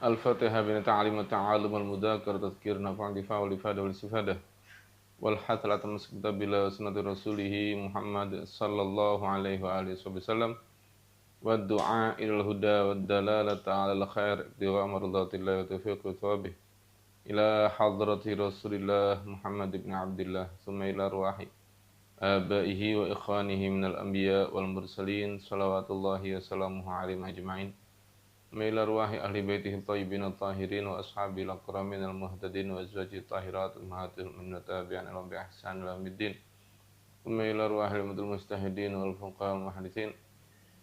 الفاتحة بين تعليم التعالم والمذاكرة تذكير نفع الدفاع والإفادة والاستفادة والحث على تمسك كتاب الله وسنة رسوله محمد صلى الله عليه وآله وسلم والدعاء إلى الهدى والدلالة على الخير ابتغاء مرضات الله وتوفيق وثوابه إلى حضرة رسول الله محمد بن عبد الله ثم إلى أرواح آبائه وإخوانه من الأنبياء والمرسلين صلوات الله وسلامه عليهم أجمعين إلى أرواح أهل بيته الطيبين الطاهرين وأصحابه الأكرمين المهتدين وأزواجه الطاهرات أمهات المؤمنين والتابعين لهم بإحسان إلى يوم الدين ثم إلى أرواح المجتهدين والفقهاء والمحدثين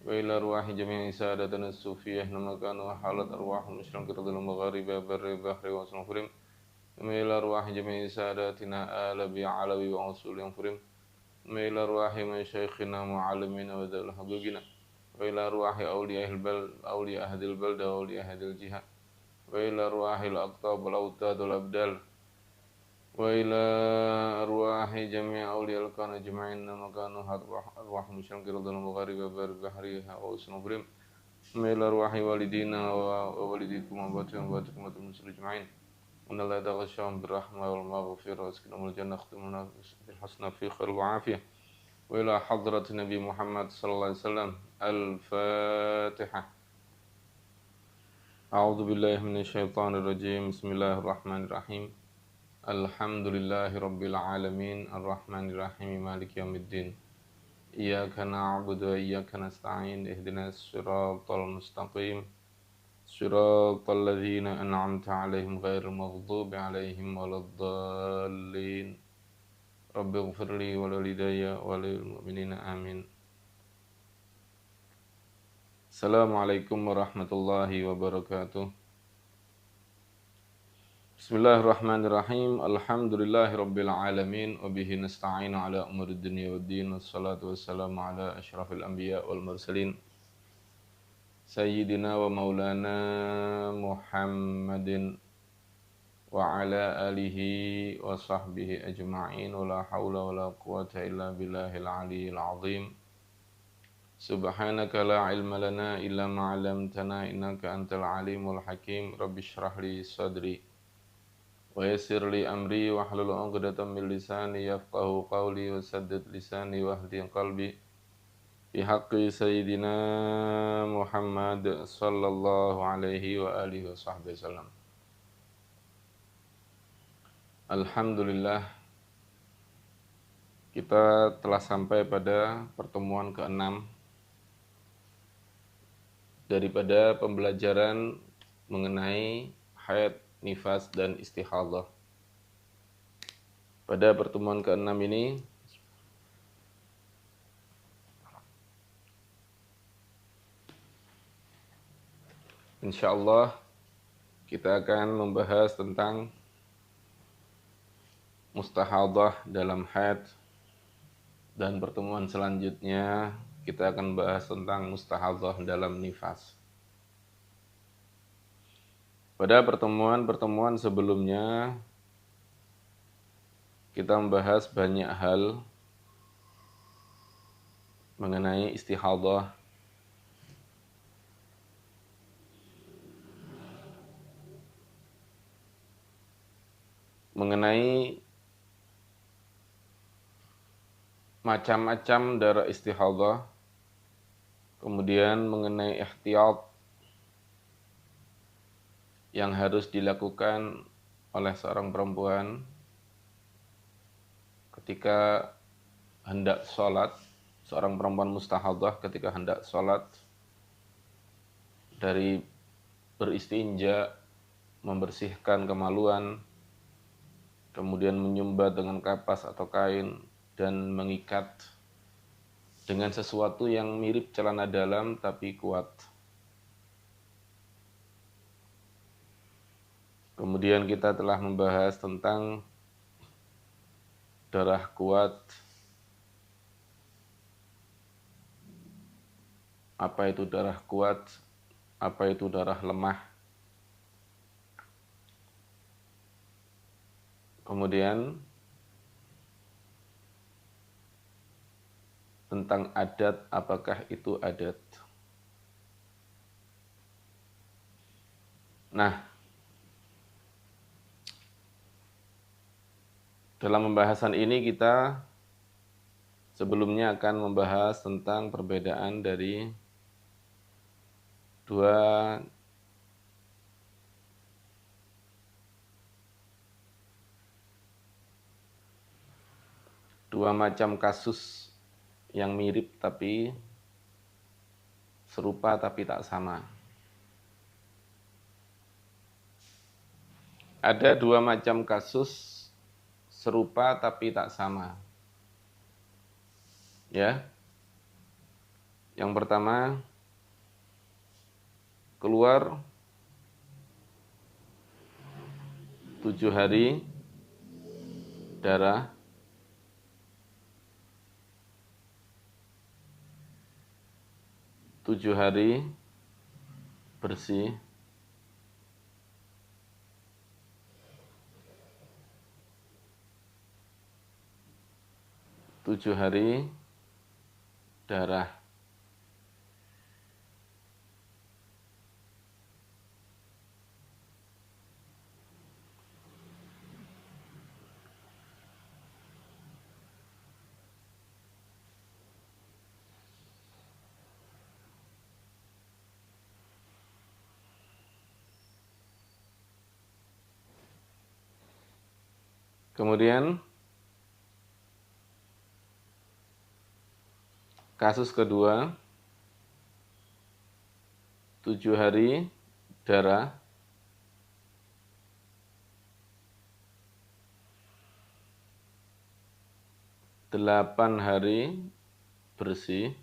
وإلى أرواح جميع سادتنا الصوفية إنما كانوا حالت أرواحهم مشرق رضي المغاربة بر البحر وصنفرهم ثم إلى أرواح جميع ساداتنا آل بعلوي وأصول ينفرهم ثم إلى أرواح مشايخنا ومعلمين وذوي حقوقنا وإلى أرواح أولياء البلد أولياء أهل البلد وأولياء أهل الجهة وإلى أرواح الأقطاب والأوتاد والأبدال وإلى أرواح جميع أولياء الكون أجمعين مكانوا أرواح مشرق رضي المغاربة بر بحرها وسنفرهم ثم إلى أرواح والدينا ووالديكم وأباتكم وأباتكم المسلمين أجمعين إن الله يتغشاهم بالرحمة والمغفرة ويسكنهم الجنة ختمنا بالحسنى في خير وعافية وإلى حضرة النبي محمد صلى الله عليه وسلم الفاتحة. أعوذ بالله من الشيطان الرجيم بسم الله الرحمن الرحيم الحمد لله رب العالمين الرحمن الرحيم مالك يوم الدين إياك نعبد وإياك نستعين اهدنا الصراط المستقيم صراط الذين أنعمت عليهم غير المغضوب عليهم ولا الضالين رب اغفر لي ولوالدي وللمؤمنين آمين. Assalamualaikum warahmatullahi wabarakatuh. Bismillahirrahmanirrahim. Alhamdulillahi rabbil alamin wa bihi nasta'inu ala umurid dunya waddin wassalatu wassalamu ala asyrafil anbiya wal mursalin sayyidina wa maulana Muhammadin wa ala alihi wa sahbihi ajma'in wa la hawla wa la quwata illa billahil aliyyil azim. Subhanaka la ilma lana illa ma 'allamtana innaka antal alimul hakim. Rabbi shrah li sadri wa yassir li amri wa hlul 'uqdatam min lisani yafqahu qawli wa saddid lisani wa hdi qalbi bi haqqi sayyidina Muhammad sallallahu alaihi wa alihi wa sahbihi wasallam. Alhamdulillah, kita telah sampai pada pertemuan ke-6 daripada pembelajaran mengenai haid, nifas, dan istihadah. Pada pertemuan ke-6 ini insyaallah kita akan membahas tentang mustahadah dalam haid, dan pertemuan selanjutnya kita akan bahas tentang mustahadah dalam nifas. Pada pertemuan-pertemuan sebelumnya kita membahas banyak hal mengenai istihadah, mengenai macam-macam darah istihadah, kemudian mengenai ihtiyat yang harus dilakukan oleh seorang perempuan ketika hendak sholat, seorang perempuan mustahadah ketika hendak sholat, dari beristinja, membersihkan kemaluan, kemudian menyumbat dengan kapas atau kain, dan mengikat dengan sesuatu yang mirip celana dalam tapi kuat. Kemudian kita telah membahas tentang darah kuat, apa itu darah kuat, apa itu darah lemah. Kemudian tentang adat, apakah itu adat. Nah, dalam pembahasan ini kita sebelumnya akan membahas tentang perbedaan dari dua macam kasus yang mirip tapi serupa tapi tak sama. Ada dua macam kasus serupa tapi tak sama. Ya. Yang pertama, keluar 7 hari darah, 7 hari bersih, 7 hari darah. Kemudian kasus kedua, 7 hari darah, 8 hari bersih,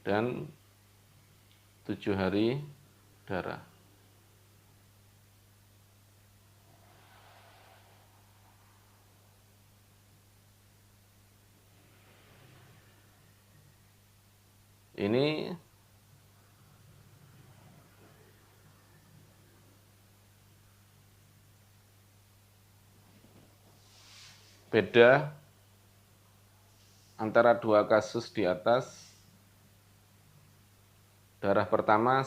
7 hari darah. Ini beda antara dua kasus di atas. Darah pertama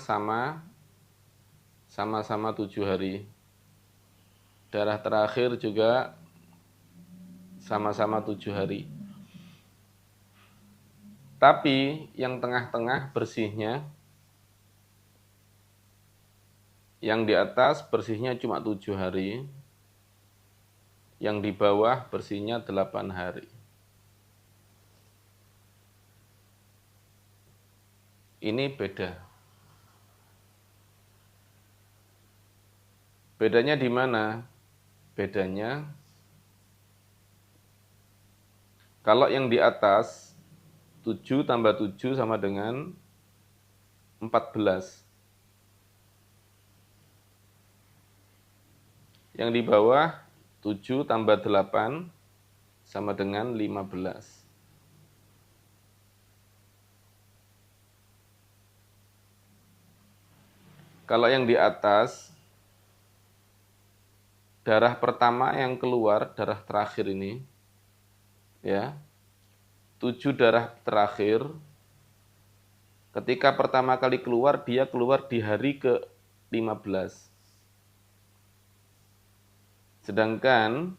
sama-sama 7 hari. Darah terakhir juga sama-sama 7 hari. Tapi yang tengah-tengah bersihnya, yang di atas bersihnya cuma 7 hari, yang di bawah bersihnya 8 hari. Ini beda. Bedanya di mana? Bedanya kalau yang di atas 7 tambah 7 sama dengan 14. Yang di bawah 7 tambah 8 sama dengan 15. Kalau yang di atas, darah pertama yang keluar, darah terakhir ini, ya, 7 darah terakhir, ketika pertama kali keluar, dia keluar di hari ke-15. Sedangkan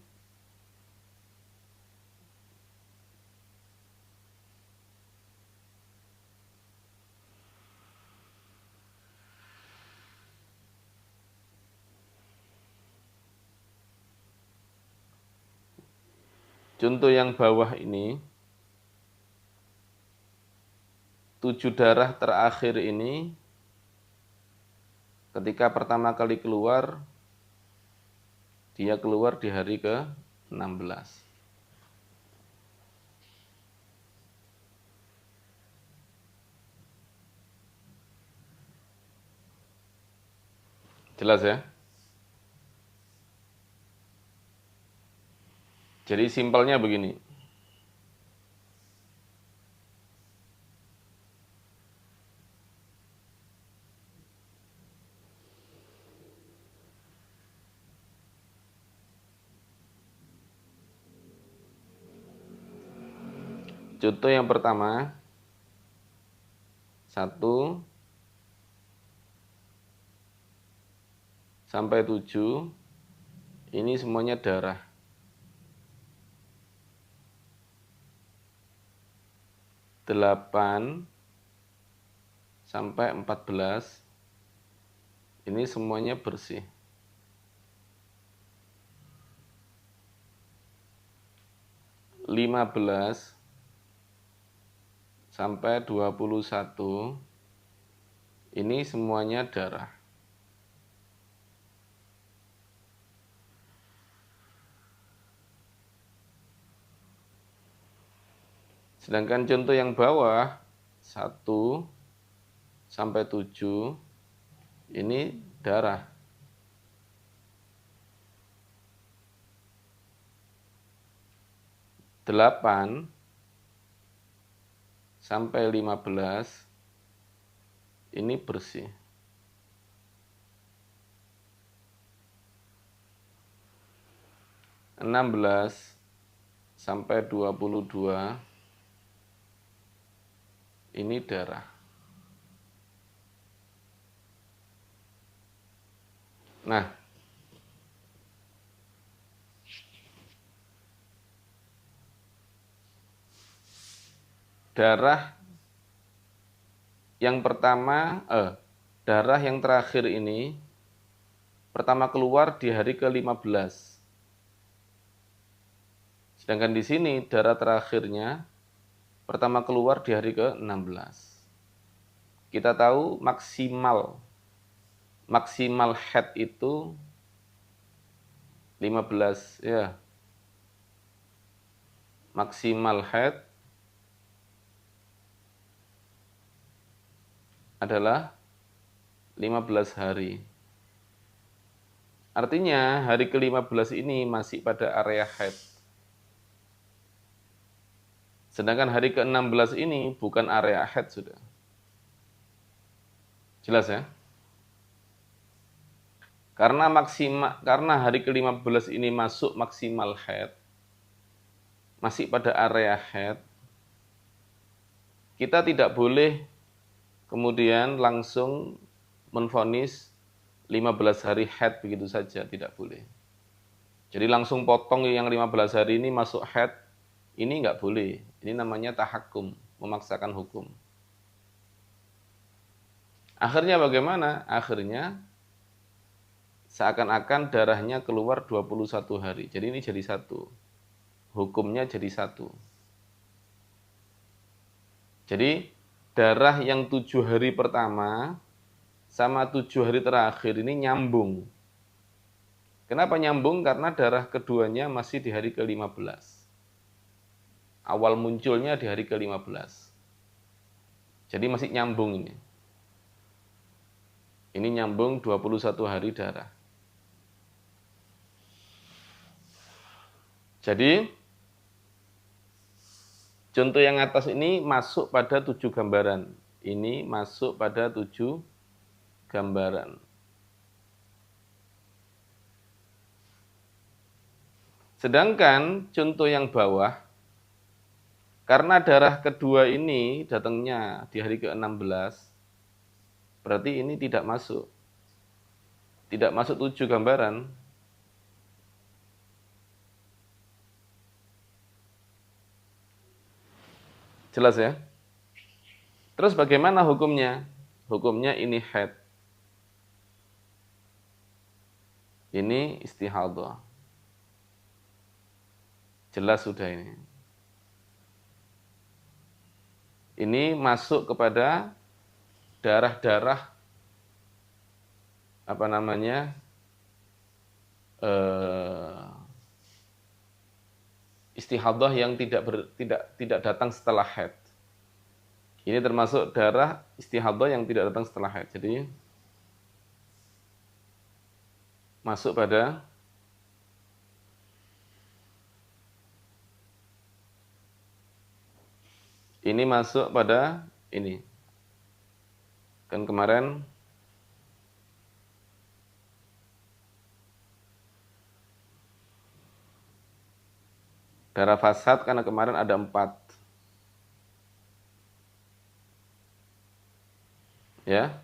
contoh yang bawah ini, 7 darah terakhir ini, ketika pertama kali keluar, dia keluar di hari ke-16. Jelas ya? Jadi simpelnya begini. Contoh yang pertama, 1 sampai 7, ini semuanya darah. 8 sampai 14, ini semuanya bersih. 15 sampai 21, ini semuanya darah. Sedangkan contoh yang bawah, 1 sampai 7, ini darah. 8 sampai 15, ini bersih. 16 sampai 22, ini darah. Nah, darah yang pertama, darah yang terakhir ini pertama keluar di hari ke-15. Sedangkan di sini darah terakhirnya pertama keluar di hari ke-16. Kita tahu maksimal haid itu 15 ya. Maksimal haid adalah 15 hari. Artinya hari ke-15 ini masih pada area haid. Sedangkan hari ke-16 ini bukan area haid sudah. Jelas ya? Karena hari ke-15 ini masuk maksimal haid, masih pada area haid, kita tidak boleh kemudian langsung menvonis 15 hari haid begitu saja, tidak boleh. Jadi langsung potong yang 15 hari ini masuk haid, ini nggak boleh. Ini namanya tahakkum, memaksakan hukum. Akhirnya bagaimana? Akhirnya seakan-akan darahnya keluar 21 hari. Jadi ini jadi satu. Hukumnya jadi satu. Jadi darah yang 7 hari pertama sama 7 hari terakhir ini nyambung. Kenapa nyambung? Karena darah keduanya masih di hari ke-15. Awal munculnya di hari ke-15. Jadi masih nyambung ini. Ini nyambung 21 hari darah. Jadi contoh yang atas ini masuk pada 7 gambaran. Ini masuk pada 7 gambaran. Sedangkan contoh yang bawah, karena darah kedua ini datangnya di hari ke-16, berarti ini tidak masuk. Tidak masuk 7 gambaran. Jelas ya? Terus bagaimana hukumnya? Hukumnya ini haid. Ini istihadah. Jelas sudah ini. Ini masuk kepada darah-darah istihadah yang tidak datang setelah haid. Ini termasuk darah istihadah yang tidak datang setelah haid. Jadi masuk pada ini, masuk pada ini. Kan kemarin darah fasad, karena kemarin ada 4. Ya.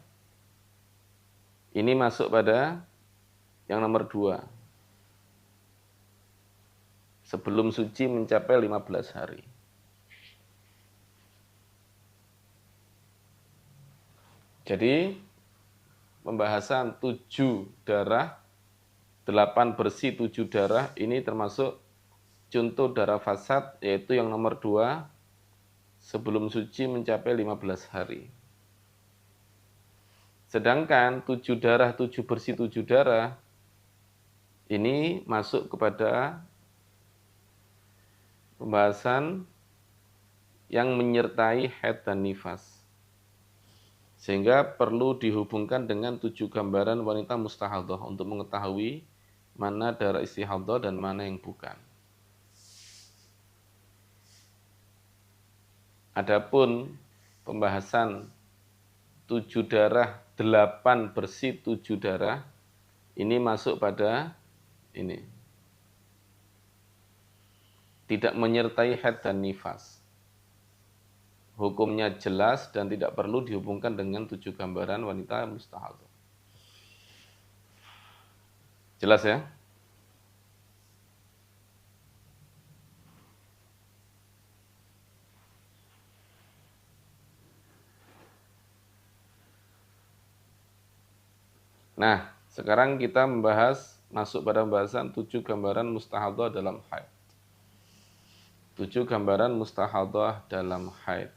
Ini masuk pada yang nomor 2. Sebelum suci mencapai 15 hari. Jadi pembahasan 7 darah, 8 bersih, 7 darah ini termasuk contoh darah fasad, yaitu yang nomor 2 sebelum suci mencapai 15 hari. Sedangkan 7 darah, 7 bersih, 7 darah ini masuk kepada pembahasan yang menyertai haid dan nifas. Sehingga perlu dihubungkan dengan 7 gambaran wanita mustahadah untuk mengetahui mana darah istihadah dan mana yang bukan. Adapun pembahasan 7 darah, 8 bersih, 7 darah, ini masuk pada ini. Tidak menyertai haid dan nifas. Hukumnya jelas dan tidak perlu dihubungkan dengan 7 gambaran wanita mustahadah. Jelas ya? Nah, sekarang kita masuk pada pembahasan 7 gambaran mustahadah dalam haid. 7 gambaran mustahadah dalam haid.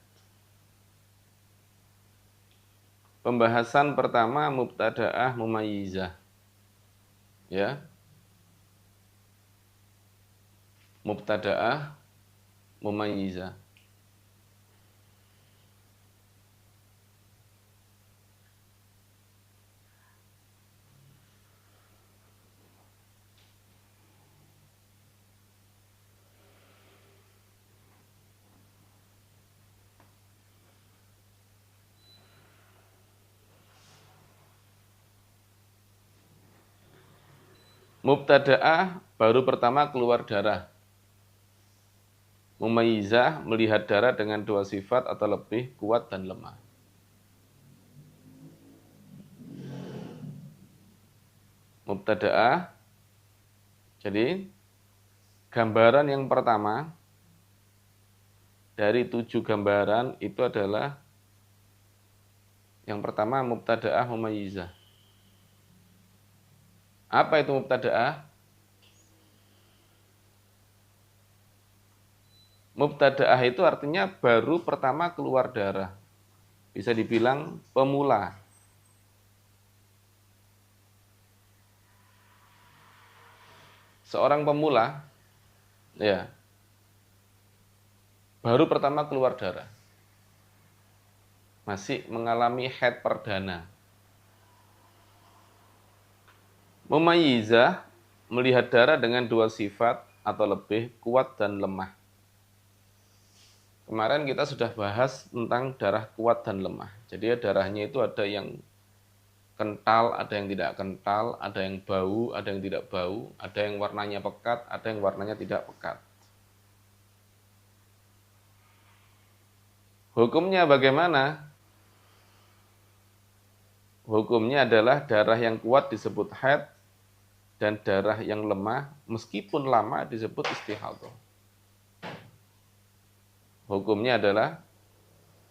Pembahasan pertama mubtada'ah mumayyizah. Ya. Mubtada'ah mumayyizah. Mubtada'ah baru pertama keluar darah. Mumayyizah melihat darah dengan 2 sifat atau lebih, kuat dan lemah. Mubtada'ah, jadi gambaran yang pertama dari 7 gambaran itu adalah yang pertama mubtada'ah mumayyizah. Apa itu mubtada'ah? Mubtada'ah itu artinya baru pertama keluar darah. Bisa dibilang pemula. Seorang pemula, ya, baru pertama keluar darah. Masih mengalami haid perdana. Mumayyizah melihat darah dengan 2 sifat atau lebih, kuat dan lemah. Kemarin kita sudah bahas tentang darah kuat dan lemah. Jadi darahnya itu ada yang kental, ada yang tidak kental, ada yang bau, ada yang tidak bau, ada yang warnanya pekat, ada yang warnanya tidak pekat. Hukumnya bagaimana? Hukumnya adalah darah yang kuat disebut haid dan darah yang lemah meskipun lama disebut istihadah. Hukumnya adalah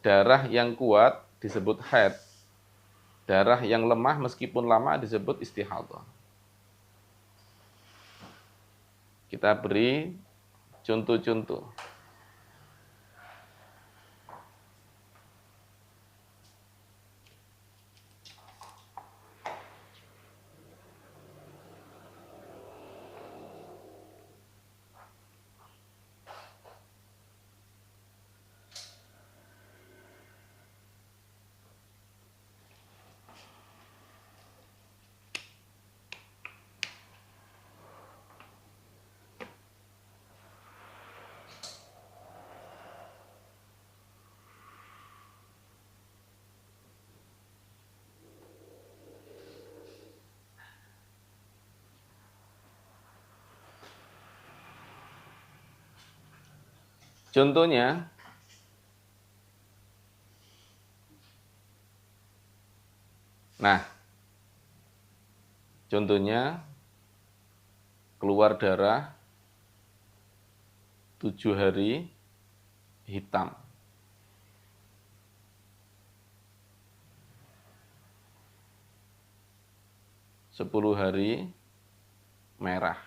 darah yang kuat disebut haid, darah yang lemah meskipun lama disebut istihadah. Kita beri contoh-contoh. Contohnya, Nah, contohnya keluar darah 7 hari hitam. 10 hari merah.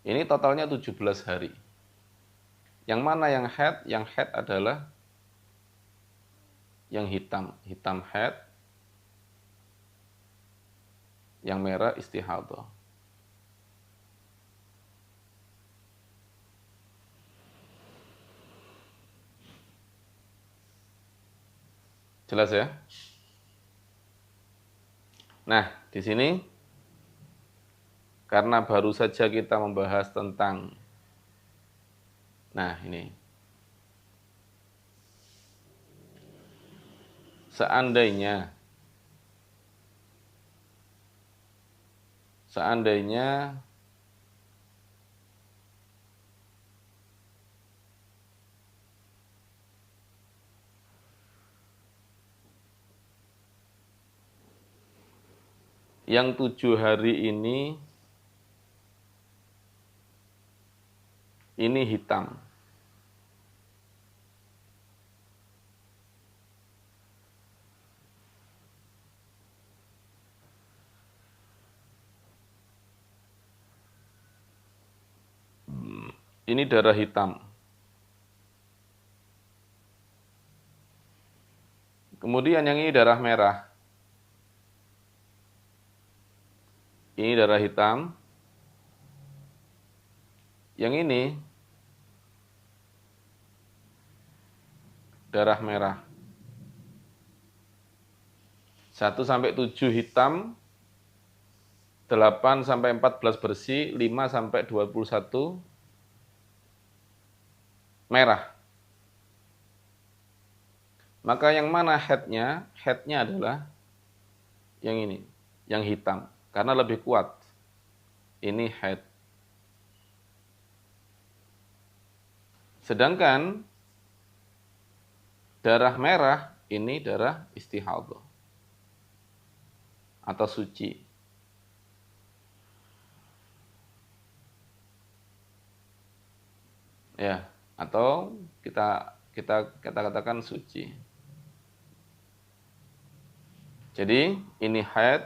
Ini totalnya 17 hari. Yang mana yang haid? Yang haid adalah yang hitam. Hitam haid. Yang merah istihadah. Jelas ya? Nah, di sini karena baru saja kita membahas tentang ini. Seandainya yang 7 hari ini hitam. Ini darah hitam. Kemudian yang ini darah merah. Ini darah hitam. Yang ini darah merah. 1 sampai 7 hitam, 8 sampai 14 bersih, 5 sampai 21 merah. Maka yang mana haidnya? Haidnya adalah yang ini, yang hitam. Karena lebih kuat. Ini haid. Sedangkan darah merah ini darah istihadah atau suci. Ya, atau kita katakan suci. Jadi ini haid,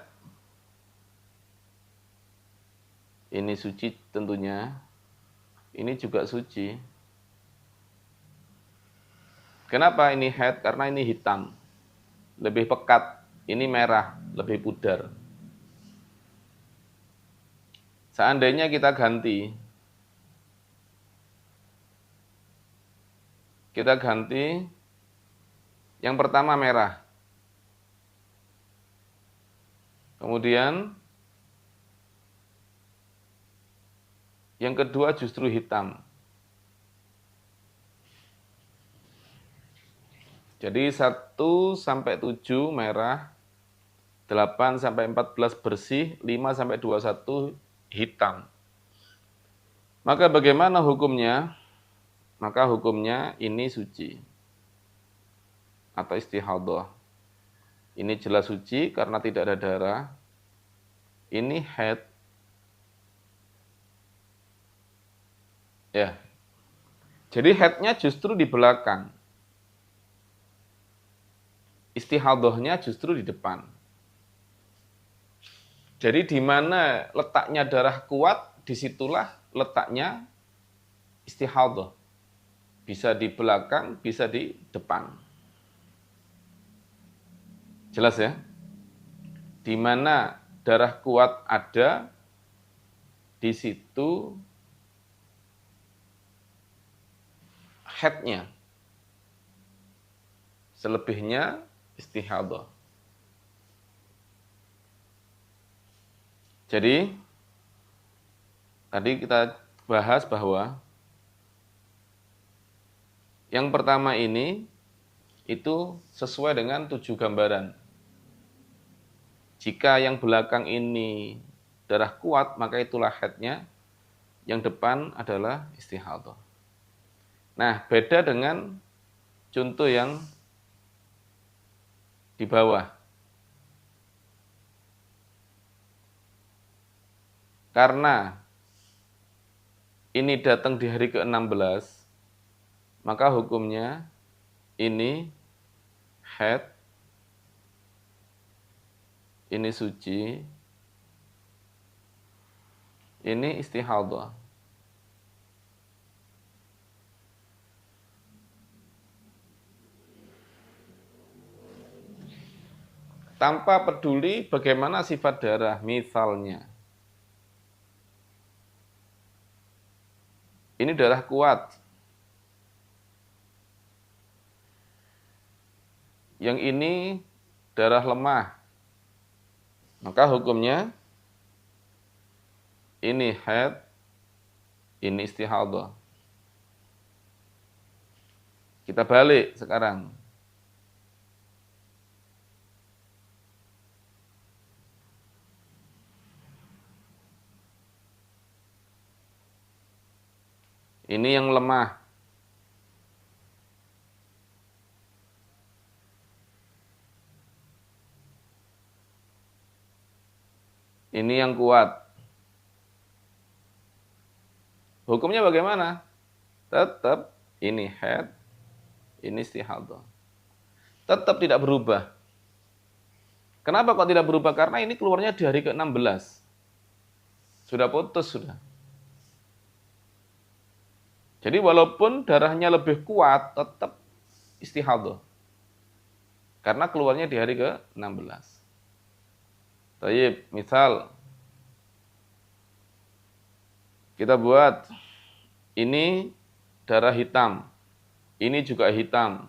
ini suci tentunya, ini juga suci. Kenapa ini haid? Karena ini hitam, lebih pekat. Ini merah, lebih pudar. Seandainya kita ganti, yang pertama merah. Kemudian yang kedua justru hitam. Jadi 1 sampai 7 merah, 8 sampai 14 bersih, 5 sampai 21 hitam. Maka bagaimana hukumnya? Maka hukumnya ini suci atau istihadah. Ini jelas suci karena tidak ada darah. Ini haid. Ya. Jadi haidnya justru di belakang. Istihadahnya justru di depan. Jadi di mana letaknya darah kuat, disitulah letaknya istihadah. Bisa di belakang, bisa di depan. Jelas ya? Di mana darah kuat ada, di situ haidnya. Selebihnya istihadah. Jadi tadi kita bahas bahwa yang pertama ini itu sesuai dengan 7 gambaran. Jika yang belakang ini darah kuat, maka itulah haidnya. Yang depan adalah istihadah. Nah, beda dengan contoh yang di bawah. Karena ini datang di hari ke-16, maka hukumnya ini haid, ini suci, ini istihadhah. Tanpa peduli bagaimana sifat darah, misalnya ini darah kuat, yang ini darah lemah, maka hukumnya ini haid, ini istihadhah. Kita balik sekarang. Ini yang lemah. Ini yang kuat. Hukumnya bagaimana? Tetap ini haid, ini istihadhah. Tetap tidak berubah. Kenapa kok tidak berubah? Karena ini keluarnya di hari ke-16. Sudah putus, sudah. Jadi walaupun darahnya lebih kuat, tetap istihadhah. Karena keluarnya di hari ke-16. Tayyib, misal kita buat ini darah hitam, ini juga hitam.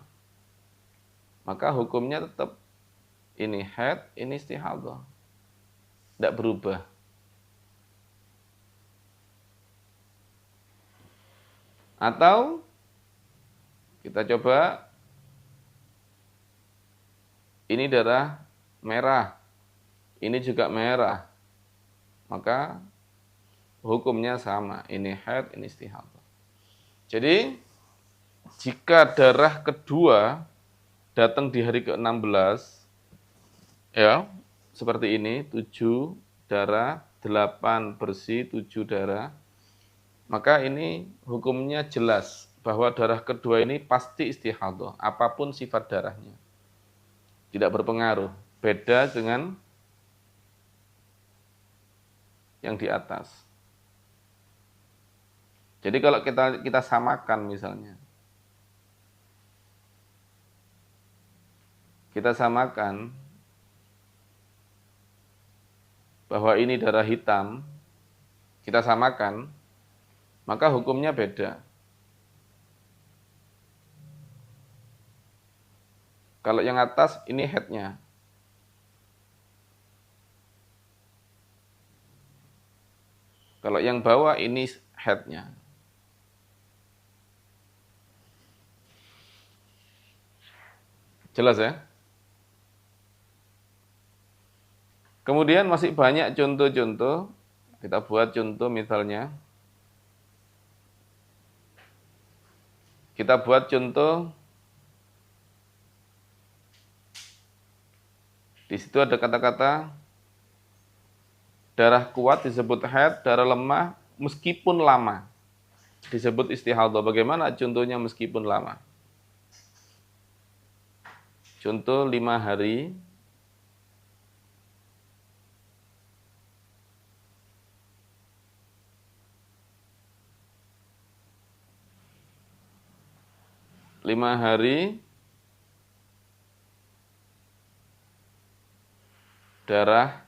Maka hukumnya tetap ini haid, ini istihadhah. Tidak berubah. Atau kita coba ini darah merah, ini juga merah. Maka hukumnya sama, ini haid, ini istihadhah. Jadi jika darah kedua datang di hari ke-16, ya, seperti ini, 7 darah, 8 bersih, 7 darah, maka ini hukumnya jelas bahwa darah kedua ini pasti istihadhah, apapun sifat darahnya. Tidak berpengaruh, beda dengan yang di atas. Jadi kalau kita samakan misalnya, kita samakan bahwa ini darah hitam, kita samakan, maka hukumnya beda. Kalau yang atas ini haidnya. Kalau yang bawah ini haidnya. Jelas ya? Kemudian masih banyak contoh-contoh. Kita buat contoh misalnya. Kita buat contoh. Di situ ada kata-kata darah kuat disebut haid, darah lemah meskipun lama disebut istihadhah. Bagaimana contohnya meskipun lama? Contoh 5 hari. Lima hari darah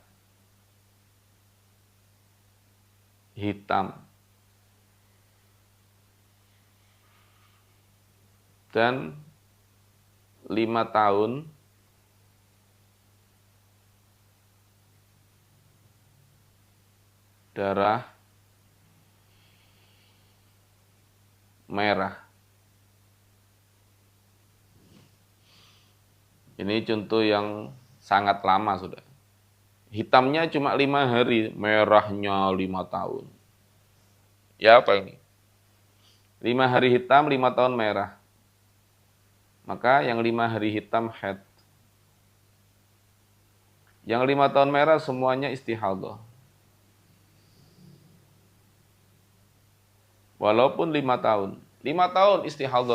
hitam dan 5 tahun darah merah. Ini contoh yang sangat lama sudah. Hitamnya cuma 5 hari, merahnya 5 tahun. Ya apa ini? 5 hari hitam, 5 tahun merah. Maka yang 5 hari hitam haid. Yang 5 tahun merah semuanya istihadah. Walaupun 5 tahun. 5 tahun istihadah